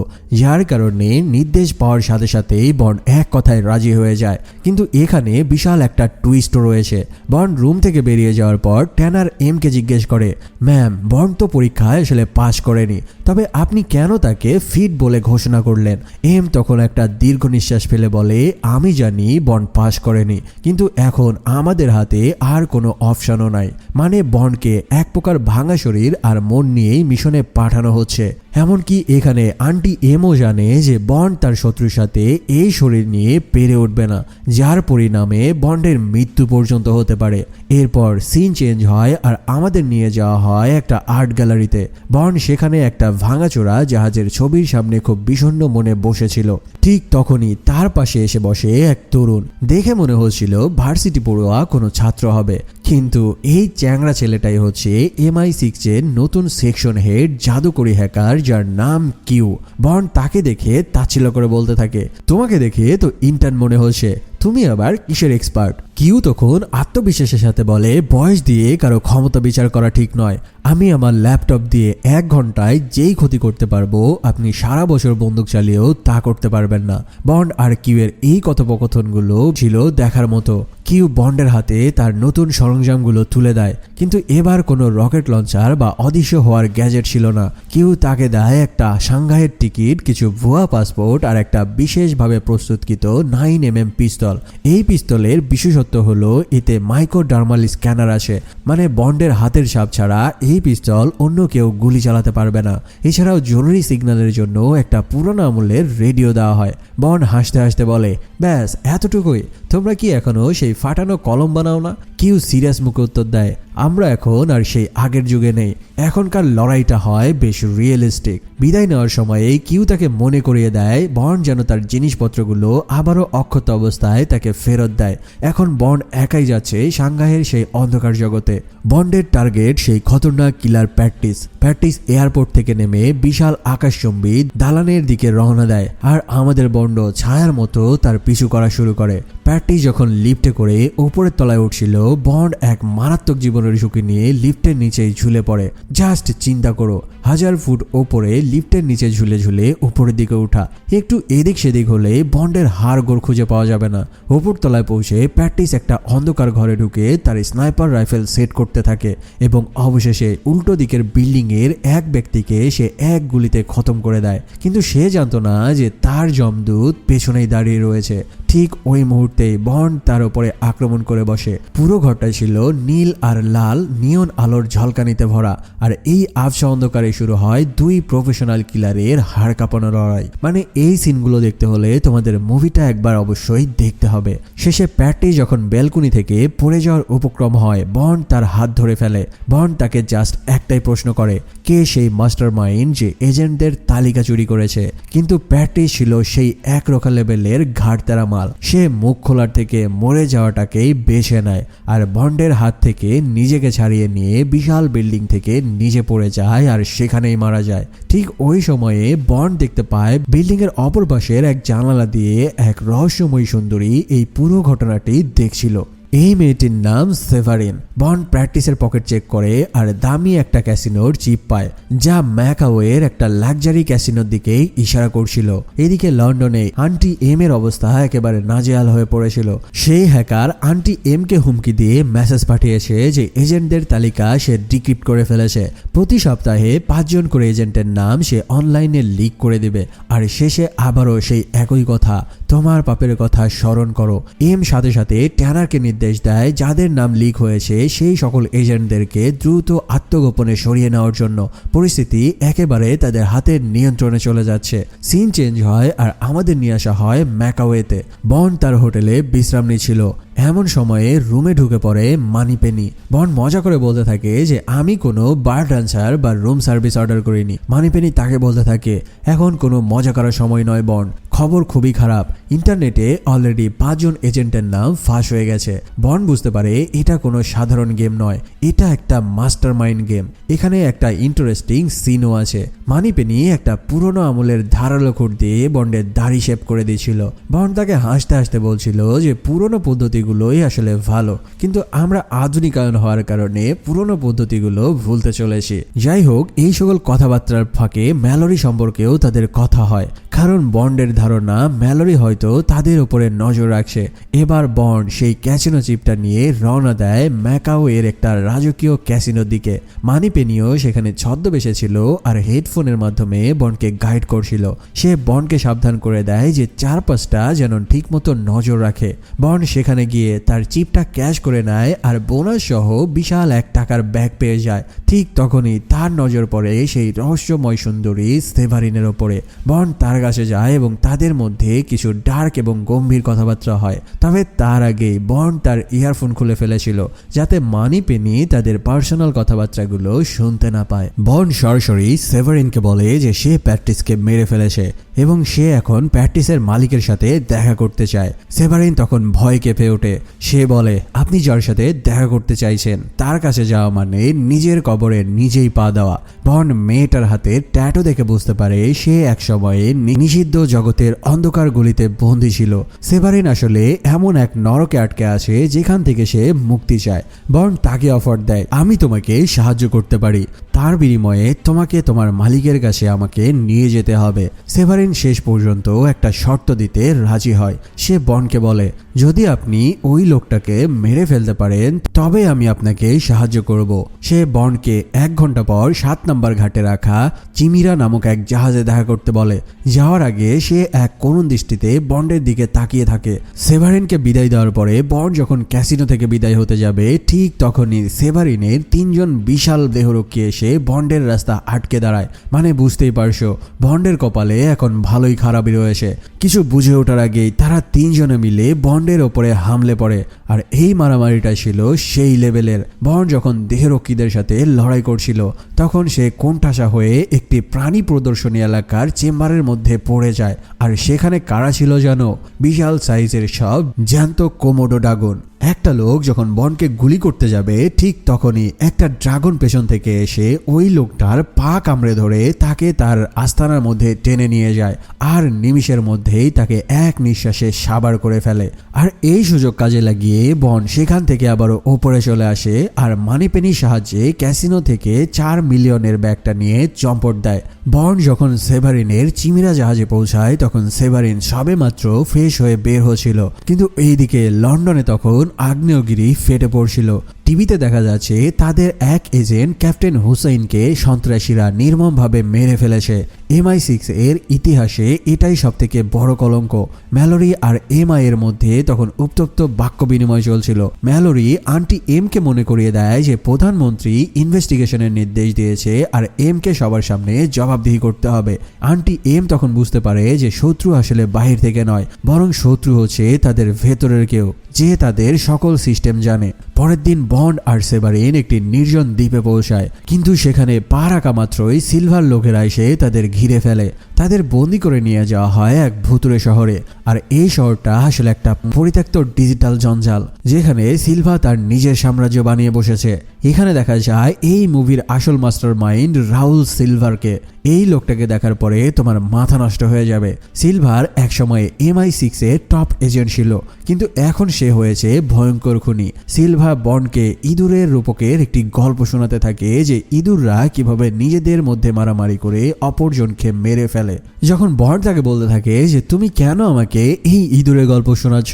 Speaker 1: যার কারণে নির্দেশ পাওয়ার সাথে সাথেই বন্ড এক কথায় রাজি হয়ে যায়। কিন্তু এখানে বিশাল একটা টুইস্ট রয়েছে। বন্ড রুম থেকে বেরিয়ে যাওয়ার পর ট্যানার এম কে জিজ্ঞেস করে, ম্যাম বন্ড তো পরীক্ষায় আসলে পাশ করেনি, তবে আপনি কেন তাকে ফিট বলে ঘোষণা করলেন? এম তখন একটা দীর্ঘ নিঃশ্বাস ফেলে বলে, আমি জানি বন্ড পাশ করেনি, কিন্তু এখন আমাদের হাতে আর কোনো অপশনও নাই। মানে বন্ডকে এক প্রকার ভাঙা শরীর আর মন নিয়েই মিশনে পাঠানো হচ্ছে। এমনকি এখানে আন্টি এমও জানে যে বন্ড তার শত্রুর সাথে এই শরীর নিয়ে পেরে উঠবে না, যার পরিণামে বন্ডের মৃত্যু পর্যন্ত হতে পারে। এরপর সিন চেঞ্জ হয় আর আমাদের নিয়ে যাওয়া হয় একটা আর্ট গ্যালারিতে। বন্ড সেখানে একটা ভাঙাচোরা জাহাজের ছবির সামনে খুব বিষণ্ণ মনে বসেছিল। ঠিক তখনই তার পাশে এসে বসে এক তরুণ। দেখে মনে হচ্ছিল ভার্সিটি পড়ুয়া কোনো ছাত্র হবে, কিন্তু এই চ্যাংড়া ছেলেটাই হচ্ছে MI6 এর নতুন সেকশন হেড জাদুকরি হ্যাকার, যার নাম কিউ। বন্ড তাকে দেখে তাচ্ছিল্য করে বলতে থাকে, তোমাকে দেখে তো ইন্টার্ন মনে হচ্ছে, তুমি আবার কিসের এক্সপার্ট? কিউ তখন আত্মবিশ্বাসের সাথে বলে, বয়স দিয়ে কারো ক্ষমতা বিচার করা ঠিক নয়। আমি আমার ল্যাপটপ দিয়ে 1 ঘন্টায় যেই ক্ষতি করতে পারবো আপনি সারা বছর বন্দুক চালিয়েও তা করতে পারবেন না। বন্ড আর কিউ এর এই কথোপকথনগুলো ছিল দেখার মতো। কিউ বন্ডের হাতে তার নতুন সরঞ্জামগুলো তুলে দেয়, কিন্তু এবার কোনো রকেট লঞ্চার বা অদৃশ্য হওয়ার গ্যাজেট ছিল না। কিউ তাকে দেয় একটা সাংহাইয়ের টিকিট, কিছু ভুয়া পাসপোর্ট আর একটা বিশেষভাবে প্রস্তুতকৃত 9mm পিস্তল। এই পিস্তলের বিশেষত্ব হলো এতে মাইক্রোডার্মাল স্ক্যানার আছে, মানে বন্ডের হাতের ছাপ ছাড়া এই পিস্তল অন্য কেউ গুলি চালাতে পারবে না। এছাড়াও জরুরি সিগন্যালের জন্য একটা পুরনো আমলের রেডিও দেওয়া হয়। বন্ড হাসতে হাসতে বলে, ব্যাস এতটুকুই, তোমরা কি এখনো সেই ফাটানো কলম বানাও না? কিউ সিরিয়াস মুখে উত্তর দেয়, আমরা এখন আর সেই আগের যুগে নেই, এখনকার লড়াইটা হয় বেশ রিয়েলিস্টিক। বিদায় নেওয়ার সময়ে কিউ তাকে মনে করিয়ে দেয় বন্ড যেন তার জিনিসপত্রগুলো আবারও অক্ষত অবস্থায় তাকে ফেরত দেয়। এখন বন্ড একাই যাচ্ছে সাংহাইয়ের সেই অন্ধকার জগতে। বন্ডের টার্গেট সেই খতরনাক কিলার প্যাট্রিস এয়ারপোর্ট থেকে নেমে বিশাল আকাশচুম্বী দালানের দিকে রওনা দেয়, আর আমাদের বন্ড ছায়ার মতো তার পিছু করা শুরু করে। প্যাট্রিস যখন লিফটে করে উপরের তলায় উঠছিল, বন্ড এক মারাত্মক জীবনের ঝুঁকি নিয়ে লিফটের নিচেই ঝুলে পড়ে। জাস্ট চিন্তা করো, 1000 ফুট ওপরে লিফটের নিচে ঝুলে ঝুলে উপরের দিকে উঠা। একটু এদিক সেদিক হলে বন্ডের হাড়গোড় খুঁজে পাওয়া যাবে না। ওপরতলায় পৌঁছে প্যাট্রিস একটা অন্ধকার ঘরে ঢুকে তার স্নাইপার রাইফেল সেট করতে থাকে এবং অবশেষে উল্টো দিকের বিল্ডিং এর এক ব্যক্তিকে সে এক গুলিতে খতম করে দেয়। কিন্তু সে জানতো না যে তার যমদূত পেছনেই দাঁড়িয়ে রয়েছে। ঠিক ওই মুহূর্তেই বন্ড তার উপরে আক্রমণ করে বসে। পুরো ঘরটা ছিল নীল আর লাল নিয়ন আলোর ঝলকানিতে ভরা। আর এই আবছা অন্ধকারে শুরু হয় দুই প্রফেশনাল কিলারের হাড় কাঁপানো লড়াই। মানে এই সিনগুলো দেখতে হলে তোমাদের মুভিটা একবার অবশ্যই দেখতে হবে। শেষে প্যাট্রি যখন ব্যালকনি থেকে পড়ে যাওয়ার উপক্রম হয়, বন্ড তার হাত ধরে ফেলে। বন্ড তাকে জাস্ট একটাই প্রশ্ন করে, কে সেই মাস্টার মাইন্ড যে এজেন্টদের তালিকা চুরি করেছে। কিন্তু প্যাট্রি ছিল সেই একরোখা লেভেলের ঘাড়তেরা মাল। সে মুখ খোলার থেকে মরে যাওয়াটাকেই বেছে নেয় আর বন্ডের হাত থেকে নিজেকে ছাড়িয়ে নিয়ে বিশাল বিল্ডিং থেকে নিচে পড়ে যায় আর সেখানেই মারা যায়। ঠিক ওই সময়ে বন্ড দেখতে পায় বিল্ডিং এর অপর পাশের এক জানালা দিয়ে এক রহস্যময়ী সুন্দরী এই পুরো ঘটনাটি দেখছিল। এই মেয়েটির নাম সেভারিন। বন্ড প্র্যাকটিসের পকেট চেক করে আর দামি একটা ক্যাসিনোর চিপ পায়, যা ম্যাকাওয়ের একটা লাক্সারি ক্যাসিনোর দিকে ইশারা করছিল। এদিকে লন্ডনে আন্টি এম এর অবস্থা একেবারে নাজেহাল হয়ে পড়েছিল। সেই হ্যাকার আন্টি এম কে হুমকি দিয়ে মেসেজ পাঠিয়েছে যে এজেন্টদের তালিকা সে ডিক্রিপ্ট করে ফেলেছে। প্রতি সপ্তাহে 5 জন করে এজেন্টের নাম সে অনলাইনে লিক করে দিবে। আর শেষে আবারও সেই একই কথা, তোমার পাপের কথা স্মরণ করো। এম সাথে সাথে ট্যানারকে নির্দেশ দেয় যাদের নাম লিক হয়েছে সেই সকল এজেন্টদেরকে দ্রুত আত্মগোপনে সরিয়ে নেওয়ার জন্য। পরিস্থিতি একেবারে তাদের হাতের নিয়ন্ত্রণে চলে যাচ্ছে। সিন চেঞ্জ হয় আর আমাদের নিয়ে আসা হয় ম্যাকাওয়েতে। বন্ড তার হোটেলে বিশ্রাম নিচ্ছিল। এমন সময়ে রুমে ঢুকে পড়ে মানিপেনি। বন্ড মজা করে বলতে থাকে যে আমি কোনো বার ট্রান্সফার বা রুম সার্ভিস অর্ডার করিনি। মানিপেনি তাকে বলতে থাকে এখন কোনো মজা করার সময় নয় বন্ড, খবর খুবই খারাপ। ইন্টারনেটে অলরেডি 5 জন এজেন্টের নাম ফাঁস হয়ে গেছে। বন্ড বুঝতে পারে এটা কোনো সাধারণ গেম নয়, এটা একটা মাস্টার মাইন্ড গেম। এখানে একটা ইন্টারেস্টিং সিনও আছে। মানিপেনি একটা পুরনো আমলের ধারালো খুঁট দিয়ে বন্ডের দাড়ি শেপ করে দিয়েছিল। বন্ড তাকে হাসতে হাসতে বলছিল যে পুরনো পদ্ধতিগুলোই আসলে ভালো, কিন্তু আমরা আধুনিকায়ন হওয়ার কারণে পুরনো পদ্ধতিগুলো ভুলতে চলেছি। যাই হোক, এই সকল কথাবার্তার ফাঁকে ম্যালোরি সম্পর্কেও তাদের কথা হয়, কারণ বন্ডের ধারণা ম্যালোরি হয়তো তাদের উপরে নজর রাখছে। এবার বন্ড সেই ক্যাসিনো চিপটা নিয়ে রওনা দেয় ম্যাকাও এর একটা রাজকীয় ক্যাসিনোর দিকে। মানিপেনিও সেখানে ছদ্মবেশে ছিল আর হেডফোনের মাধ্যমে বন্ডকে গাইড করছিল। সে বন্ডকে সাবধান করে দেয় যে চারপাশটা যেন ঠিক মতো নজর রাখে। বন্ড সেখানে গিয়ে তার চিপটা ক্যাশ করে নেয় আর বোনাস সহ বিশাল এক টাকার ব্যাগ পেয়ে যায়। ঠিক তখনই তার নজর পড়ে সেই রহস্যময় সুন্দরী সেভারিনের ওপরে। বন্ড তার কাছে যায় এবং তাদের মধ্যে কিছু ডার্ক এবং গম্ভীর কথাবার্তা হয়। তবে তার আগেই বন্ড তার ইয়ারফোন খুলে ফেলেছিল যাতে মানিপেনি তাদের পার্সোনাল কথাবার্তাগুলো শুনতে না পায়। বন্ড সরাসরি সেভারিনকে বলে যে সে প্যাট্রিসকে মেরে ফেলেছে এবং সে এখন প্যাট্রিসের মালিকের সাথে দেখা করতে চায়। সেভারিন তখন ভয় কেঁপে ওঠে। সে বলে আপনি যার সাথে দেখা করতে চাইছেন তার কাছে যাওয়া মানে নিজের কবরে নিজেই পা দেওয়া। বন্ড মেয়েটার হাতে ট্যাটু দেখে বুঝতে পারে সে এক সময়ে নিষিদ্ধ জগতের অন্ধকার গলিতে বন্দী ছিল। সেভারিন আসলে এমন এক নরকে আটকে আছে যেখান থেকে সে মুক্তি চায়। বন্ড তাকে অফার দেয় আমি তোমাকে সাহায্য করতে পারি, তার বিনিময়ে তোমাকে তোমার মালিকের কাছে আমাকে নিয়ে যেতে হবে। সেভারিন শেষ পর্যন্ত একটা শর্ত দিতে রাজি হয়। সে বন্ডকে বলে যদি আপনি ওই লোকটাকে মেরে ফেলতে পারেন তবে আমি আপনাকে সাহায্য করব। সে বন্ডকে 1 ঘন্টা পর 7 নম্বর ঘাটে রাখা চিমিরা নামক এক জাহাজে দেখা করতে বলে। যাওয়ার আগে সে এক করুণ দৃষ্টিতে বন্ডের দিকে তাকিয়ে থাকে। সেভারিনকে বিদায় দেওয়ার পরে বন্ড যখন ক্যাসিনো থেকে বিদায় হতে যাবে ঠিক তখনই সেভারিনের 3 জন বিশাল দেহরক্ষী এসে বন্ডের রাস্তা আটকে দাঁড়ায়। মানে বুঝতেই পারছো বন্ডের কপালে এখন ভালোই খারাপই রয়েছে। কিছু বুঝে ওঠার আগেই তারা 3 জনে মিলে বন্ডের ওপরে হামলে পড়ে। আর এই মারামারিটা ছিল সেই লেভেলের। বন্ড যখন দেহরক্ষীদের সাথে লড়াই করছিল তখন সে কোণঠাসা হয়ে একটি প্রাণী প্রদর্শনী এলাকার চেম্বারের মধ্যে পড়ে যায়। আর সেখানে কারা ছিল জানো? বিশাল সাইজের সব জ্যান্ত কোমোডো ড্রাগন। একটা লোক যখন বন্ডকে গুলি করতে যাবে ঠিক তখনই একটা ড্রাগন পেছন থেকে এসে ওই লোকটার পা কামড়ে ধরে তাকে তার আস্তানার মধ্যে টেনে নিয়ে যায় আর নিমিষের মধ্যেই তাকে এক নিঃশ্বাসে সাবার করে ফেলে। আর এই সুযোগ কাজে লাগিয়ে বন্ড সেখান থেকে আবারও ওপরে চলে আসে আর মানিপেনির সাহায্যে ক্যাসিনো থেকে 4 মিলিয়নের ব্যাগটা নিয়ে চম্পট দেয়। বন্ড যখন সেভারিনের চিমিরা জাহাজে পৌঁছায় তখন সেভারিন সবেমাত্র ফ্রেশ হয়ে বের হচ্ছিল, কিন্তু এইদিকে লন্ডনে তখন আগ্নেয়গিরি ফেটে পড়ছিল। টিভিতে দেখা যাচ্ছে তাদের এক এজেন্ট ক্যাপ্টেন হুসাইনকে সন্ত্রাসীরা নির্মমভাবে মেরে ফেলেছে। MI6 এর ইতিহাসে এটাই সবথেকে বড় কলঙ্ক। ম্যালোরি আর MI এর মধ্যে তখন উত্তপ্ত বাক্য বিনিময় চলছিল। ম্যালোরি আন্টি এমকে মনে করিয়ে দেয় যে প্রধানমন্ত্রী ইনভেস্টিগেশনের নির্দেশ দিয়েছে আর এমকে সবার সামনে জবাবদিহি করতে হবে। আন্টি এম তখন বুঝতে পারে যে শত্রু আসলে বাহির থেকে নয়, বরং শত্রু হচ্ছে তাদের ভেতরের কেউ যে তাদের সকল সিস্টেম জানে। পরের দিন বন্ড আর সেভারিন একটি নির্জন দ্বীপে পৌঁছায়, কিন্তু সেখানে পা রাখা মাত্রই সিলভার লোকেরা এসে তাদের ঘিরে ফেলে। তাদের বন্দি করে নিয়ে যাওয়া হয় এক ভুতুরে শহরে। আর এই শহরটা আসলে একটা পরিত্যক্ত ডিজিটাল জঞ্জাল, যেখানে সিলভা তার নিজের সাম্রাজ্য বানিয়ে বসেছে। এখানে দেখা যায় এই মুভির আসল মাস্টার মাইন্ড রাউল সিলভারকে। এই লোকটাকে দেখার পরে তোমার মাথা নষ্ট হয়ে যাবে। সিলভার একসময় MI6 এর টপ এজেন্ট ছিল, কিন্তু এখন সে হয়েছে ভয়ঙ্কর খুনি। সিলভা বন্ডকে ইঁদুরের রূপকের একটি গল্প শোনাতে থাকে যে ইঁদুররা কিভাবে নিজেদের মধ্যে মারামারি করে অপরজনকে মেরে ফেলে। যখন বন্ড তাকে বলতে থাকে যে তুমি কেন আমাকে এই ইঁদুরের গল্প শোনাচ্ছ,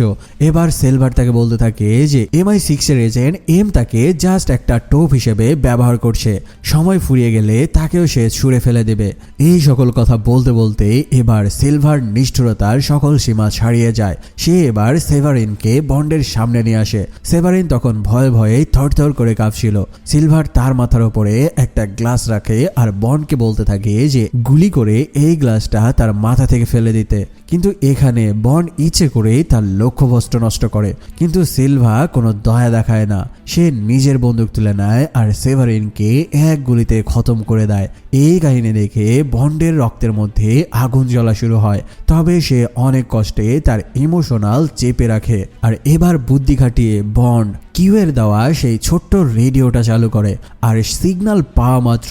Speaker 1: এবার সিলভার তাকে বলতে থাকে যে MI6 এর এজেন্ট এম তাকে জাস্ট একটা টোপ হিসেবে ব্যবহার করছে, সময় ফুরিয়ে গেলে তাকেও সে ছুঁড়ে ফেলে দেবে। এই সকল কথা বলতে বলতে এবার সিলভার নিষ্ঠুরতার সকল সীমা ছাড়িয়ে যায়। সে এবার সেভারিনকে বন্ডের সামনে নিয়ে আসে। সেভারিন তখন ভয়ে ভয়ে থরথর করে কাঁপছিল। সিলভার তার মাথার উপরে একটা গ্লাস রাখে আর বন্ডকে বলতে থাকে যে গুলি করে এই গ্লাসটা তার মাথা থেকে ফেলে দিতে, কিন্তু এখানে বন্ড ইচ্ছে করে তার লক্ষ্যভ্রষ্ট নষ্ট করে। কিন্তু সিলভা কোনো দয়া দেখায় না, সে নিজের বন্দুক তুলে নেয় আর সেভারিনকে এক গুলিতে খতম করে দেয়। এই কাহিনী দেখে বন্ডের রক্তের মধ্যে আগুন জ্বলা শুরু হয়, তবে সে অনেক কষ্টে তার ইমোশনাল চেপে রাখে। আর এবার বুদ্ধি খাটিয়ে বন্ড কিউয়ের দেওয়া সেই ছোট্ট রেডিওটা চালু করে আর সিগন্যাল পাওয়া মাত্র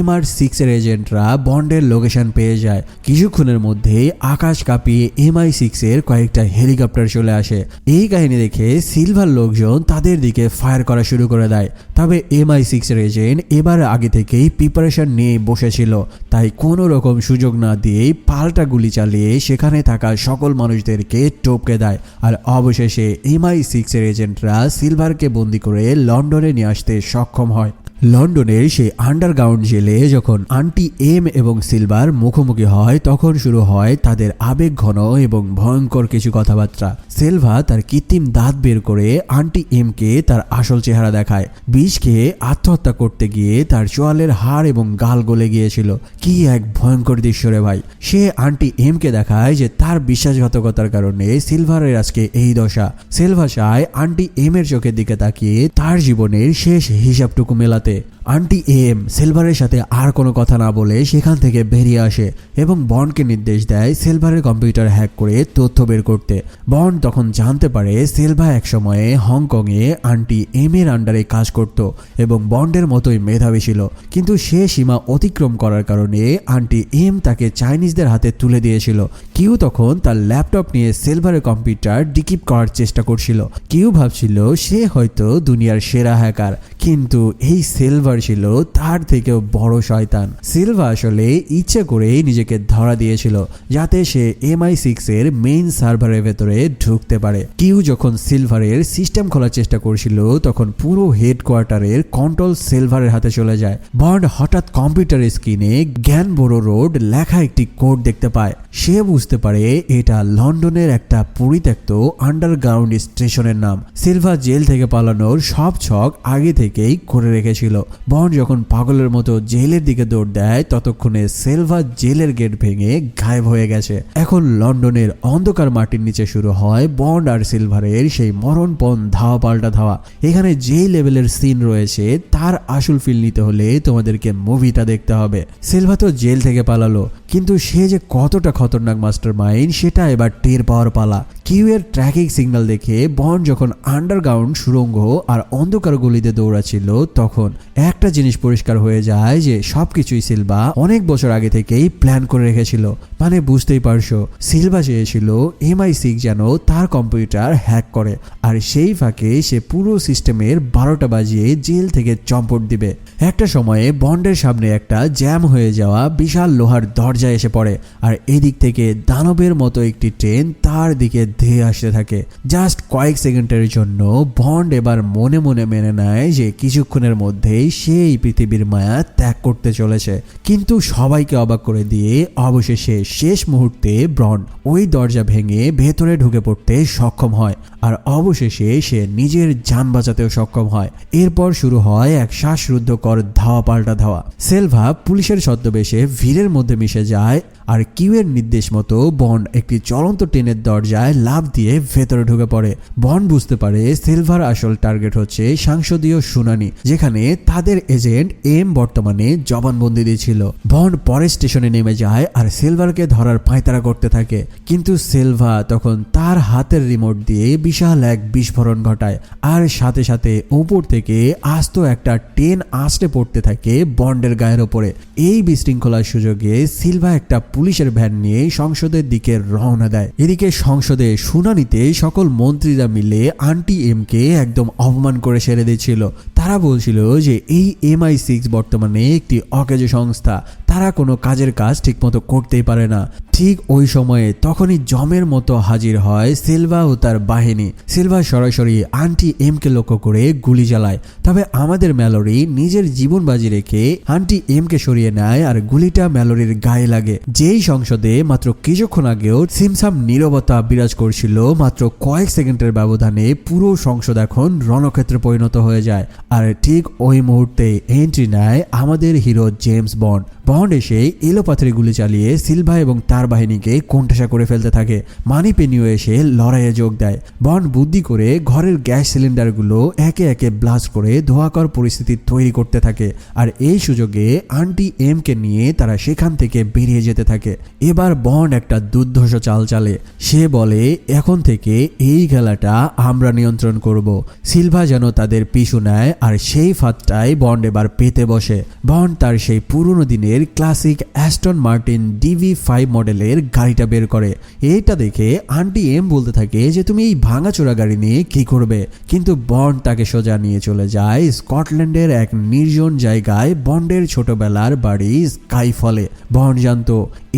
Speaker 1: MI6 এর এজেন্টরা বন্ডের লোকেশন পেয়ে যায়। কিছুক্ষণের মধ্যে আকাশ কাঁপিয়ে MI6 এর কয়েকটা হেলিকপ্টার চলে আসে। এই কাহিনী দেখে সিলভার লোকজন তাদের দিকে ফায়ার করা শুরু করে দেয়, তবে MI6 এর এজেন্ট এবার আগে থেকেই প্রিপারেশন নিয়ে বসেছিল, তাই কোনো রকম সুযোগ না দিয়ে পাল্টা গুলি চালিয়ে সেখানে থাকা সকল মানুষদেরকে টপকে দেয়। আর অবশেষে MI6 এর এজেন্টরা সিলভারকে বন্দি করে লন্ডনে নিয়ে আসতে সক্ষম হয়। লন্ডনের সেই আন্ডারগ্রাউন্ড জেলে যখন আন্টি এম এবং সিলভার মুখোমুখি হয় তখন শুরু হয় তাদের আবেগ ঘন এবং ভয়ঙ্কর কিছু কথাবার্তা। সিলভা তার কৃত্রিম দাঁত বের করে আন্টি এমকে তার আসল চেহারা দেখায়। বিষ খেয়ে আত্মহত্যা করতে গিয়ে তার চোয়ালের হাড় এবং গাল গলে গিয়েছিল। কি এক ভয়ঙ্কর দৃশ্য রে ভাই। সে আন্টি এমকে দেখায় যে তার বিশ্বাসঘাতকতার কারণে সিলভারের আজকে এই দশা। সিলভা চায় আন্টি এম এর চোখের দিকে তাকিয়ে তার জীবনের শেষ হিসাবটুকু মেলাতে। আন্টি এম সিলভারের সাথে আর কোনো কথা না বলে সেখান থেকে বেরিয়ে আসে এবং বন্ডকে নির্দেশ দেয় সিলভারের কম্পিউটার হ্যাক করে তথ্য বের করতে। বন্ড তখন জানতে পারে সিলভা একসময়ে হংকংয়ে আন্টি এম এর আন্ডারে কাজ করত এবং বন্ডের মতোই মেধাবী ছিল, কিন্তু সে সীমা অতিক্রম করার কারণে আন্টি এম তাকে চাইনিজদের হাতে তুলে দিয়েছিল। কিউ তখন তার ল্যাপটপ নিয়ে সিলভারের কম্পিউটার ডিক্রিপ্ট করার চেষ্টা করছিল। কিউ ভাবছিল সে হয়তো দুনিয়ার সেরা হ্যাকার, কিন্তু এই সিলভার ছিল তার থেকেও বড় শয়তান। সিলভা আসলে ইচ্ছে করে নিজেকে ধরা দিয়েছিল যাতে সে MI6 এর মেইন সার্ভারের ভেতরে ঢুকতে পারে। কিউ যখন সিলভারের সিস্টেম খোলার চেষ্টা করছিল তখন পুরো হেডকোয়ার্টারের কন্ট্রোল সিলভারের হাতে চলে যায়। বন্ড হঠাৎ কম্পিউটারের স্ক্রিনে গ্যানবোরো রোড লেখা একটি কোড দেখতে পায়। সে বুঝতে পারে এটা লন্ডনের একটা পরিত্যক্ত আন্ডারগ্রাউন্ড স্টেশনের নাম। সিলভা জেল থেকে পালানোর সব ছক আগে থেকেই করে রেখেছিল। বন্ড যখন পাগলের মতো জেলের দিকে দৌড় দেয় ততক্ষণে সিলভা জেলের গেট ভেঙে গায়েব হয়ে গেছে। এখন লন্ডনের অন্ধকার মাটির নিচে শুরু হয় বন্ড আর সিলভারের সেই মরণপণ ধাওয়া পাল্টা ধাওয়া। এখানে যে লেভেলের সিন রয়েছে তার আসল ফিল নিতে হলে তোমাদেরকে মুভিটা দেখতে হবে। সিলভা তো জেল থেকে পালালো, কিন্তু সে যে কতটা খতরনাক মাস্টারমাইন্ড সেটা এবার টের পাওয়ার পালা। কিউ এর ট্র্যাকিং সিগন্যাল দেখে বন্ড যখন আন্ডারগ্রাউন্ড সুড়ঙ্গ আর অন্ধকার গলিতে দৌড়াচ্ছিল তখন একটা জিনিস পরিষ্কার হয়ে যায় যে সবকিছুই সিলভা অনেক বছর আগে থেকেই প্ল্যান করে রেখেছিল। মানে বুঝতেই পারছো, সিলভা চেয়েছিল MI6 যেন তার কম্পিউটার হ্যাক করে, আর সেই ফাঁকে সে পুরো সিস্টেমের 12টা বাজিয়ে জেল থেকে চম্পট দিবে। একটা সময়ে বন্ডের সামনে একটা জ্যাম হয়ে যাওয়া বিশাল লোহার দরজা এসে পড়ে, আর এদিক থেকে দানবের মতো একটি ট্রেন তার দিকে ধেয়ে আসতে থাকে। জাস্ট কয়েক সেকেন্ডের জন্য বন্ড এবার মনে মনে মেনে নেয় যে কিছুক্ষণের মধ্যেই সে এই পৃথিবীর মায়া ত্যাগ করতে চলেছে। কিন্তু সবাইকে অবাক করে দিয়ে অবশেষে শেষ মুহূর্তে বন্ড ওই দরজা ভেঙে ভেতরে ঢুকে পড়তে সক্ষম হয়, আর অবশেষে সে নিজের জান বাঁচাতেও সক্ষম হয়। এরপর শুরু হয় এক শ্বাসরুদ্ধকর ধাওয়া পাল্টা ধাওয়া। সিলভা পুলিশের ছদ্মবেশে ভিড়ের মধ্যে মিশে যায়, আর কিউ এর নির্দেশ মতো বন্ড একটি চলন্ত ট্রেনের দরজায় লাফ দিয়ে ভেতরে ঢুকে পড়ে। বন্ড বুঝতে পারে সিলভার আসল টার্গেট হচ্ছে সংসদীয় শুনানি, যেখানে তাদের এজেন্ট এম বর্তমানে জবানবন্দি দিয়েছিল। বন্ড পরের স্টেশনে নেমে যায় আর সিলভারকে ধরার পায়তারা করতে থাকে, কিন্তু সিলভা তখন তার হাতের রিমোট দিয়ে বিশাল এক বিস্ফোরণ ঘটায়, আর সাথে সাথে উপর থেকে আস্ত একটা ট্রেন আছড়ে পড়তে থাকে বন্ডের গায়ের ওপরে। এই বিশৃঙ্খলার সুযোগে সিলভা একটা পুলিশের ভ্যান নিয়ে সংসদের দিকে রওনা দেয়। এদিকে সংসদে শুনানিতে সকল মন্ত্রীরা মিলে আন্টি এম কে একদম অপমান করে সেরে দিয়েছিল। তারা বলছিল যে এই MI6 বর্তমানে একটি অকেজো সংস্থা, তারা কোনো কাজের কাজ ঠিকমতো করতেই পারে না। ঠিক ওই সময়ে তখনই জমের মতো হাজির হয় সিলভা ও তার বাহিনী। সিলভা সরাসরি আন্টি এম কে লক্ষ্য করে গুলি চালায়, তবে আমাদের ম্যালোরি নিজের জীবন বাজি রেখে আন্টি এম কে সরিয়ে নেয় আর গুলিটা ম্যালোরির গায়ে লাগে। যেই সংসদে মাত্র কিছুক্ষণ আগেও সিমসাম নীরবতা বিরাজ করছিল, মাত্র কয়েক সেকেন্ডের ব্যবধানে পুরো সংসদ এখন রণক্ষেত্রে পরিণত হয়ে যায়। আর ঠিক ওই মুহূর্তে এন্ট্রি নেয় আমাদের হিরো জেমস বন্ড। বন্ড এসে এলোপাথারি গুলি চালিয়ে সিলভা এবং তার বাহিনীকে কোণঠাসা করে ফেলতে থাকে। মানি পেনিও এসে লড়াইয়ে যোগ দেয়। বন্ড বুদ্ধি করে ঘরের গ্যাস সিলিন্ডারগুলো একে একে ব্লাস্ট করে ধোঁয়াকর পরিস্থিতি তৈরি করতে থাকে, আর এই সুযোগে আন্টি এম কে নিয়ে তারা সেখান থেকে বেরিয়ে যেতে থাকে। এবার বন্ড একটা দুর্ধর্ষ চাল চালে। সে বলে এখন থেকে এই খেলাটা আমরা নিয়ন্ত্রণ করব। সিলভা যেন তাদের পিছু নেয়, আর সেই ফাঁদটাই বন্ড এবার পেতে বসে। বন্ড তার সেই পুরনো দিনের ক্লাসিক অ্যাস্টন মার্টিন DV5 মডেলের গাড়িটা বের করে। এইটা দেখে আন্টি এম বলতে থাকে যে তুমি এই ভাঙাচোরা গাড়ি নিয়ে কি করবে, কিন্তু বন্ড তাকে সোজা নিয়ে চলে যায় স্কটল্যান্ডের এক নির্জন জায়গায় বন্ডের ছোটবেলার বাড়ি স্কাইফলে। বন্ড জানতো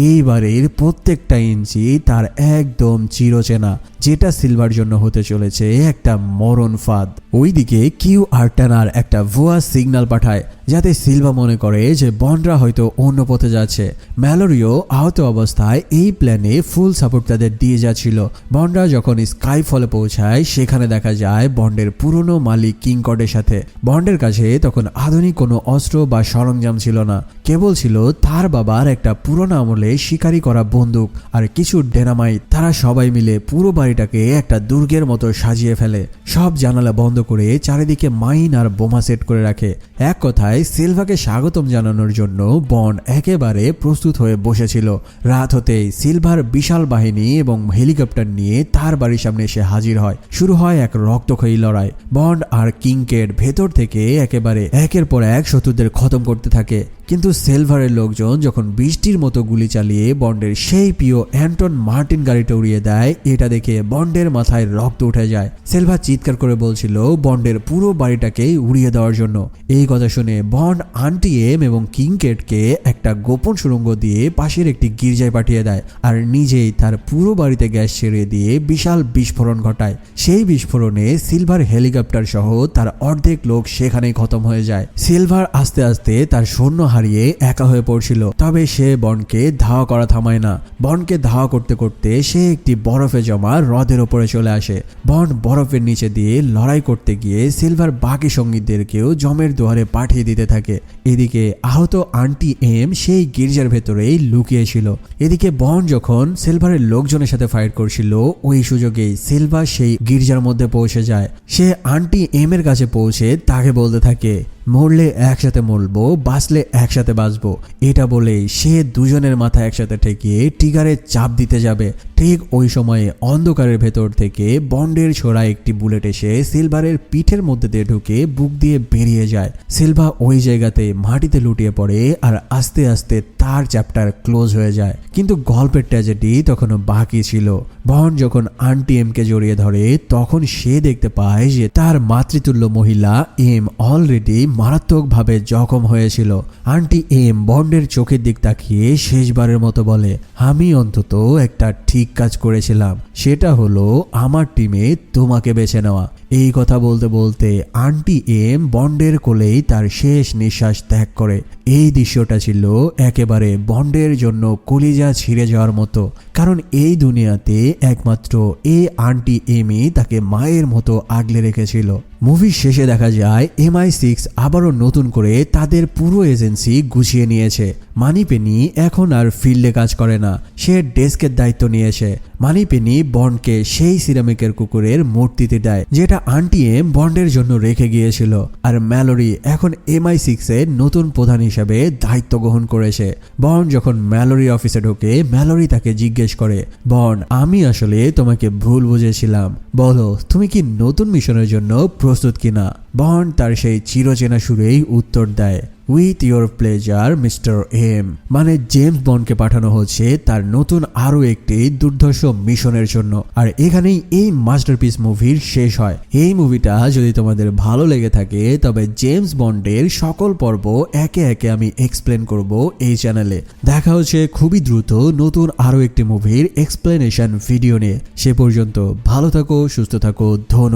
Speaker 1: এইবারের প্রত্যেকটা ইঞ্চি তার একদম চিরচেনা, যেটা সিলভার জন্য হতে চলেছে একটা মরণ ফাঁদ। ওইদিকে কিউ আর টানার একটা ভুয়া সিগন্যাল পাঠায়, যাতে সিলভা মনে করে যে বন্ডরা হয়তো অন্য পথে যাচ্ছে। ম্যালোরিও আহত অবস্থায় এই প্ল্যানে ফুল সাপোর্ট তাদের দিয়ে যাচ্ছিল। বন্ডরা যখন স্কাইফলে পৌঁছায় সেখানে দেখা যায় বন্ডের পুরনো মালিক কিংকর্ডের সাথে। বন্ডের কাছে তখন আধুনিক কোনো অস্ত্র বা সরঞ্জাম ছিল না, কেবল ছিল তার বাবার একটা পুরনো আমলে শিকারি করা বন্দুক আর কিছু ডেনামাইট। তারা সবাই মিলে পুরো বাড়িটাকে একটা দুর্গের মতো সাজিয়ে ফেলে। সব জানালা বন্ধ করে চারিদিকে মাইন আর বোমা সেট করে রাখে। এক কথায় সিলভাকে স্বাগতম জানানোর জন্য বন্ড একেবারে প্রস্তুত হয়ে বসেছিল। রাত হতেই সিলভার বিশাল বাহিনী এবং হেলিকপ্টার নিয়ে তার বাড়ির সামনে এসে হাজির হয়। শুরু হয় এক রক্তক্ষয়ী লড়াই। বন্ড আর কিংকেড ভেতর থেকে একেবারে একের পর এক শত্রুদের খতম করতে থাকে, কিন্তু সিলভারের লোকজন যখন বৃষ্টির মতো গুলি চালিয়ে বন্ডের সেই প্রিয় অ্যান্টন মার্টিন গাড়িটা উড়িয়ে দেয়, এটা দেখে বন্ডের মাথায় রক্ত উঠে যায়। সিলভা চিৎকার করে বলছিল বন্ডের পুরো বাড়িটাকে উড়িয়ে দেওয়ার জন্য। এই কথা শুনে বন্ড আন্টি এম এবং কিংকেটকে একটা গোপন সুড়ঙ্গ দিয়ে পাশের একটি গির্জায় পাঠিয়ে দেয়, আর নিজেই তার পুরো বাড়িতে গ্যাস ছেড়ে দিয়ে বিশাল বিস্ফোরণ ঘটায়। সেই বিস্ফোরণে সিলভার হেলিকপ্টার সহ তার অর্ধেক লোক সেখানেই খতম হয়ে যায়। সিলভার আস্তে আস্তে তার সৈন্য হারিয়ে একা হয়ে পড়ছিল, তবে সে বন্ডকে ধাওয়া করা থামায় না। বন্ডকে ধাওয়া করতে করতে সে একটি বরফে জমা হ্রদের ওপরে চলে আসে। বন্ড বরফের নিচে দিয়ে লড়াই করতে গিয়ে সিলভার বাকি সঙ্গীদেরকেও জমের দুয়ারে পাঠিয়ে দিতে দিতে থাকে। এদিকে আহত আন্টি এম সেই গির্জার ভেতরেই লুকিয়েছিল। এদিকে বন্ড যখন সিলভারের লোকজনের সাথে ফাইট করছিল, ওই সুযোগেই সিলভার সেই গির্জার মধ্যে পৌঁছে যায়। সে আন্টি এম এর কাছে পৌঁছে তাকে বলতে থাকে, মরলে একসাথে মরবো, বাঁচলে একসাথে বাঁচবো। এটা বলেই সে দুজনের মাথা একসাথে ঠেকিয়ে ট্রিগারে চাপ দিতে যাবে। ঠিক ওই সময়ে অন্ধকারের ভেতর থেকে বন্ডের ছোড়া একটি বুলেট এসে সিলভারের পিঠের মধ্যে দিয়ে ঢুকে বুক দিয়ে বেরিয়ে যায়। সিলভা ওই জায়গাতে মাটিতে লুটিয়ে পড়ে আর আস্তে আস্তে তার চ্যাপ্টার ক্লোজ হয়ে যায়। কিন্তু গল্পের ট্র্যাজেডি তখনও বাকি ছিল। বন্ড যখন আন্টি এমকে জড়িয়ে ধরে তখন সে দেখতে পায় যে তার মাতৃতুল্য মহিলা এম অলরেডি মারাত্মকভাবে জখম হয়েছিল। আন্টি এম বন্ডের চোখের দিক তাকিয়ে শেষবারের মতো বলে, আমি অন্তত একটা ঠিক কাজ করেছিলাম, সেটা হলো আমার টিমে তোমাকে বেছে নেওয়া। এই কথা বলতে বলতে আন্টি এম বন্ডের কোলেই তার শেষ নিঃশ্বাস ত্যাগ করে। এই দৃশ্যটা ছিল একেবারে বন্ডের জন্য কলিজা ছিঁড়ে যাওয়ার মতো, কারণ এই দুনিয়াতে একমাত্র এই আন্টি এমই তাকে মায়ের মতো আগলে রেখেছিল। মুভির শেষে দেখা যায় MI6 আবারও নতুন করে তাদের পুরো এজেন্সি গুছিয়ে নিয়েছে। মানিপেনি এখন আর ফিল্ডে কাজ করে না, সে ডেস্কের দায়িত্ব নিয়েছে। মানিপেনি বন্ডকে সেই সিরামিকের কুকুরের মূর্তিতে দেয় যেটা আন্টি এম বন্ডের জন্য রেখে গিয়েছিল। আর ম্যালোরি এখন MI6 এর নতুন প্রধান হিসেবে দায়িত্ব গ্রহণ করেছে। বন্ড যখন ম্যালোরি অফিসে ঢোকে, ম্যালোরি তাকে জিজ্ঞেস করে, বন্ড, আমি আসলে তোমাকে ভুল বুঝেছিলাম, বলো তুমি কি নতুন মিশনের জন্য প্রস্তুত কিনা? বন্ড তার সেই চিরচেনা সুরেই উত্তর দেয়, with your pleasure mister M. মানে জেমস বন্ডকে পাঠানো হচ্ছে তার নতুন আরো একটি দুর্ধর্ষ মিশনের জন্য। আর এখানেই এই মাস্টারপিস মুভির শেষ হয়। এই মুভিটা যদি তোমাদের ভালো লেগে থাকে তবে জেমস বন্ডের সকল পর্ব একে একে আমি এক্সপ্লেন করব এই চ্যানেলে। দেখা হচ্ছে খুবই দ্রুত নতুন আরো একটি মুভির এক্সপ্লেনেশন ভিডিও নিয়ে। সে পর্যন্ত ভালো থাকো, সুস্থ থাকো, ধন্যবাদ।